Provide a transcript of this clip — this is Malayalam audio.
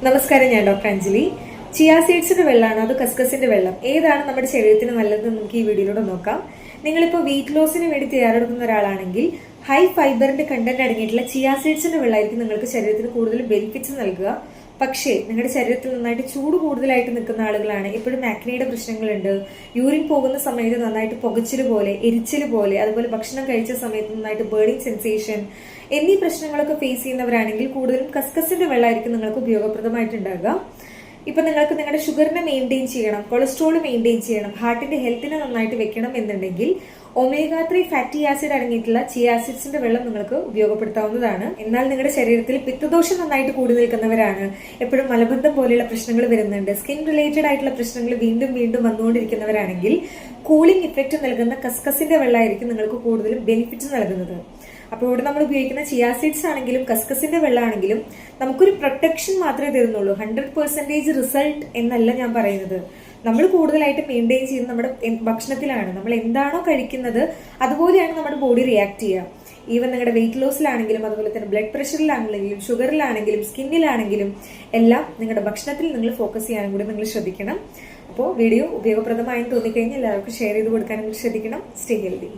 നമസ്കാരം, ഞാൻ ഡോക്ടർ അഞ്ജലി. ചിയാ സീഡ്സിന്റെ വെള്ളമാണ് അത് കസ്കസിന്റെ വെള്ളം, ഏതാണ് നമ്മുടെ ശരീരത്തിന് നല്ലതെന്ന് നമുക്ക് ഈ വീഡിയോയിലൂടെ നോക്കാം. നിങ്ങളിപ്പോൾ വെയിറ്റ് ലോസിന് വേണ്ടി തയ്യാറെടുക്കുന്ന ഒരാളാണെങ്കിൽ ഹൈ ഫൈബറിന്റെ കണ്ടന്റ് അടങ്ങിയിട്ടുള്ള ചിയാ സീഡ്സിന്റെ വെള്ളമായിരിക്കും നിങ്ങൾക്ക് ശരീരത്തിന് കൂടുതൽ ബെനിഫിറ്റ്സ് നൽകുക. പക്ഷേ നിങ്ങളുടെ ശരീരത്തിൽ നന്നായിട്ട് ചൂട് കൂടുതലായിട്ട് നിൽക്കുന്ന ആളുകളാണ്, എപ്പോഴും ആക്നിയുടെ പ്രശ്നങ്ങളുണ്ട്, യൂറിൻ പോകുന്ന സമയത്ത് നന്നായിട്ട് പുകച്ചിൽ പോലെ, എരിച്ചിൽ പോലെ, അതുപോലെ ഭക്ഷണം കഴിച്ച സമയത്ത് നന്നായിട്ട് ബേണിംഗ് സെൻസേഷൻ എന്നീ പ്രശ്നങ്ങളൊക്കെ ഫേസ് ചെയ്യുന്നവരാണെങ്കിൽ കൂടുതലും കസ്കസിന്റെ വെള്ളമായിരിക്കും നിങ്ങൾക്ക് ഉപയോഗപ്രദമായിട്ടുണ്ടാകുക. ഇപ്പൊ നിങ്ങൾക്ക് നിങ്ങളുടെ ഷുഗറിനെ മെയിൻറ്റെയിൻ ചെയ്യണം, കൊളസ്ട്രോൾ മെയിൻറ്റെയിൻ ചെയ്യണം, ഹാർട്ടിന്റെ ഹെൽത്തിനെ നന്നായിട്ട് വെക്കണം എന്നുണ്ടെങ്കിൽ ഒമേഗ 3 ഫാറ്റി ആസിഡ് അടങ്ങിയിട്ടുള്ള ചിയ ആസിഡ്സിന്റെ വെള്ളം നിങ്ങൾക്ക് ഉപയോഗപ്പെടുത്താവുന്നതാണ്. എന്നാൽ നിങ്ങളുടെ ശരീരത്തിൽ പിത്തദോഷം നന്നായിട്ട് കൂടി നിൽക്കുന്നവരാണ്, എപ്പോഴും മലബന്ധം പോലെയുള്ള പ്രശ്നങ്ങൾ വരുന്നുണ്ട്, സ്കിൻ റിലേറ്റഡ് ആയിട്ടുള്ള പ്രശ്നങ്ങൾ വീണ്ടും വീണ്ടും വന്നുകൊണ്ടിരിക്കുന്നവരാണെങ്കിൽ കൂളിംഗ് ഇഫക്റ്റ് നൽകുന്ന കസ്കസിന്റെ വെള്ളമായിരിക്കും നിങ്ങൾക്ക് കൂടുതലും ബെനിഫിറ്റ്സ് നൽകുന്നത്. അപ്പോൾ ഇവിടെ നമ്മൾ ഉപയോഗിക്കുന്ന ചിയാ സീഡ്സ് ആണെങ്കിലും കസ്കസിന്റെ വെള്ളമാണെങ്കിലും നമുക്കൊരു പ്രൊട്ടക്ഷൻ മാത്രമേ തരുന്നുള്ളൂ. 100% റിസൾട്ട് എന്നല്ല ഞാൻ പറയുന്നത്. നമ്മൾ കൂടുതലായിട്ട് മെയിൻറ്റെയിൻ ചെയ്യുന്നത് നമ്മുടെ ഭക്ഷണത്തിലാണ്. നമ്മൾ എന്താണോ കഴിക്കുന്നത് അതുപോലെയാണ് നമ്മുടെ ബോഡി റിയാക്ട് ചെയ്യുക. ഈവൻ നിങ്ങളുടെ വെയിറ്റ് ലോസിലാണെങ്കിലും അതുപോലെ തന്നെ ബ്ലഡ് പ്രഷറിലാണെങ്കിലും ഷുഗറിലാണെങ്കിലും സ്കിന്നിലാണെങ്കിലും എല്ലാം നിങ്ങളുടെ ഭക്ഷണത്തിൽ നിങ്ങൾ ഫോക്കസ് ചെയ്യാനും കൂടി നിങ്ങൾ ശ്രദ്ധിക്കണം. അപ്പോൾ വീഡിയോ ഉപയോഗപ്രദമായെന്ന് തോന്നിക്കഴിഞ്ഞാൽ എല്ലാവർക്കും ഷെയർ ചെയ്ത് കൊടുക്കാനും ശ്രദ്ധിക്കണം. Stay healthy.